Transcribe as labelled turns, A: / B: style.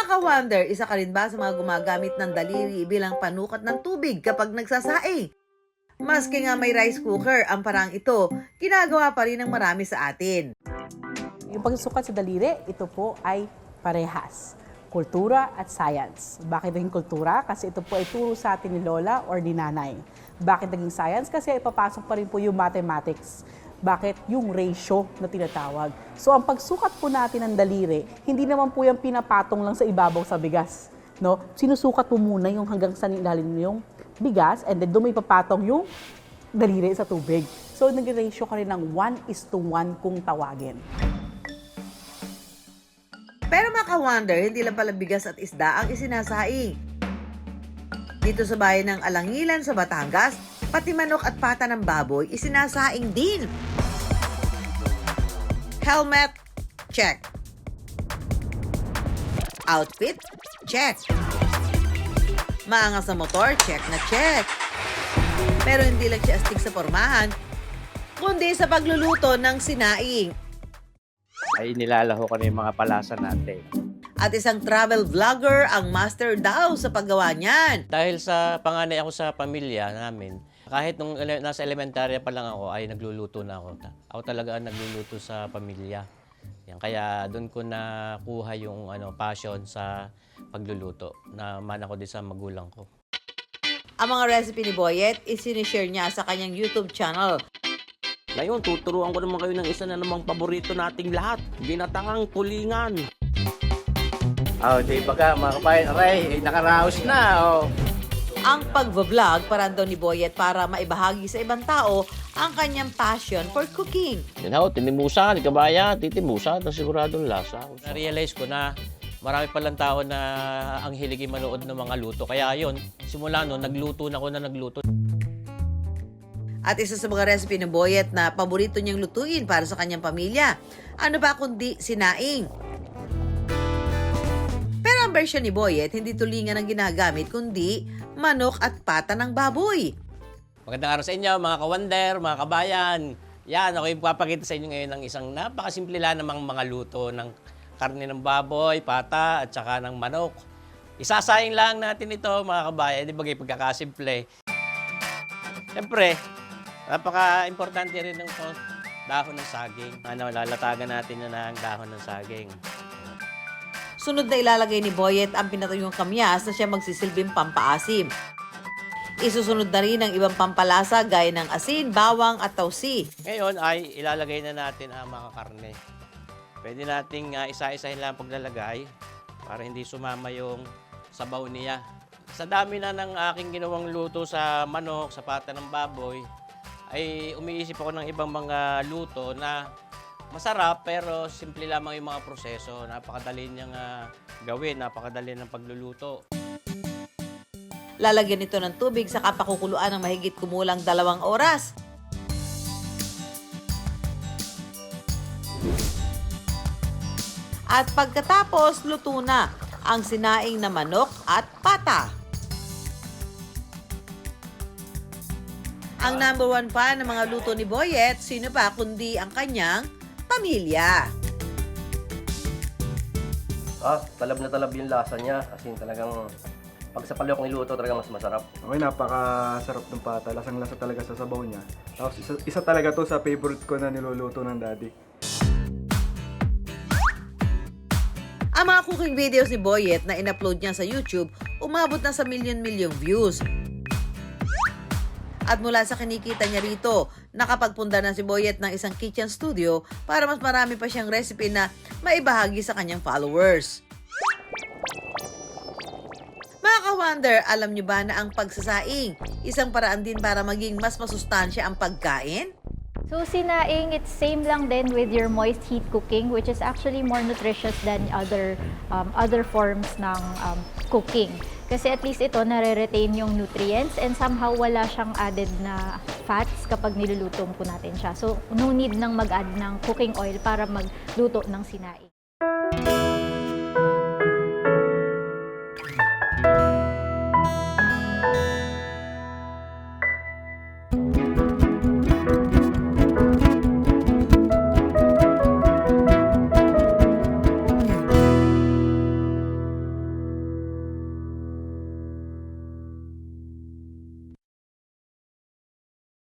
A: ka-wonder, isa ka rin ba sa mga gumagamit ng daliri bilang panukat ng tubig kapag nagsasaing? Maski nga may rice cooker, ang parang ito, ginagawa pa rin ng marami sa atin.
B: Yung pagsusukat sa daliri, ito po ay parehas. Kultura at science. Bakit naging kultura? Kasi ito po ay turo sa atin ni Lola or ni Nanay. Bakit naging science? Kasi ipapasok pa rin po yung mathematics. Bakit? Yung ratio na tinatawag. So ang pagsukat po natin ng daliri, hindi naman po yung pinapatong lang sa ibabaw sa bigas. No? Sinusukat po muna yung hanggang sa ilalim yung bigas and then doon may papatong yung daliri sa tubig. So nag-ratio ka rin ng 1:1 kung tawagin.
A: Pero mga ka-wonder, hindi lang pala bigas at isda ang isinasaing. Dito sa bayan ng Alangilan sa Batangas, pati manok at pata ng baboy isinasaing din. Helmet, check. Outfit, check. Maangas sa motor, check na check. Pero hindi lang siya astig sa pormahan, kundi sa pagluluto ng sinaing.
C: Ay nilalaho ko na yung mga palasa natin.
A: At isang travel vlogger ang master daw sa paggawa niyan.
D: Dahil sa panganay ako sa pamilya namin, kahit nung nasa elementarya pa lang ako ay nagluluto na ako. Ako talaga ang nagluluto sa pamilya. Yan, kaya doon ko nakuha yung passion sa pagluluto na mana ko din sa magulang ko.
A: Ang mga recipe ni Boyet isinishare niya sa kanyang YouTube channel.
E: Ngayon, tuturuan ko naman kayo ng isa na namang paborito nating lahat, ginatangang tulingan.
C: Di ba ka mga kabayan, aray, nakaraos na.
A: Ang pag-vlog parang daw ni Boyet para maibahagi sa ibang tao ang kanyang passion for cooking.
E: Yan ho, tinimusan, kabayan, titimusan, na siguradong lasa.
D: Na-realize ko na marami palang tao na ang hilig manood ng mga luto. Kaya yun, simula noon, nagluto na ako na nagluto.
A: At isa sa mga recipe ni Boyet na paborito niyang lutuin para sa kanyang pamilya, ano ba kundi sinaing. Pero ang version ni Boyet, hindi tulingan ang ginagamit kundi manok at pata ng baboy.
D: Magandang araw sa inyo, mga ka-wonder, mga kabayan. Yan, ako yung papakita sa inyo ngayon ng isang napakasimple lang namang mga luto ng karne ng baboy, pata, at saka ng manok. Isasayang lang natin ito, mga kabayan, di ba kayo pagkakasimple. Siyempre, napaka-importante rin ng dahon ng saging. Lalatagan natin yun ng dahon ng saging.
A: Sunod na ilalagay ni Boyet ang pinatuyong kamyas na siya magsisilbing pampaasim. Isusunod na rin ang ibang pampalasa gaya ng asin, bawang at tausi.
D: Ngayon ay ilalagay na natin ang mga karne. Pwede nating isa-isahin lang paglalagay para hindi sumama yung sabaw niya. Sa dami na ng aking ginawang luto sa manok, sa pata ng baboy, ay umiisip ako ng ibang mga luto na masarap pero simple lamang yung mga proseso. Napakadali niyang gawin, napakadali ng pagluluto.
A: Lalagyan ito ng tubig sa kapakukuluan ng mahigit kumulang 2 oras. At pagkatapos, luto na ang sinaing na manok at pata. Ang number 1 fan ng mga luto ni Boyet, sino ba kundi ang kanyang pamilya.
F: Talab na talab yung lasa niya. As in, talagang pag sa palyok niluto, talagang mas masarap.
G: Okay, napakasarap ng pata. Lasang-lasa talaga sa sabaw niya. Tapos isa talaga to sa favorite ko na niluluto ng daddy.
A: Ang mga cooking videos ni Boyet na in-upload niya sa YouTube, umabot na sa milyon-milyong views. At mula sa kinikita niya rito, nakapagpunda na si Boyet ng isang kitchen studio para mas marami pa siyang recipe na maibahagi sa kanyang followers. Mga ka-wonder, alam niyo ba na ang pagsasaing, isang paraan din para maging mas masustansya ang pagkain?
H: So sinaing, it's same lang din with your moist heat cooking, which is actually more nutritious than other forms ng cooking. Kasi at least ito nare-retain yung nutrients and somehow wala siyang added na fats kapag niluluto po natin siya. So no need nang mag-add ng cooking oil para magluto ng sinaing.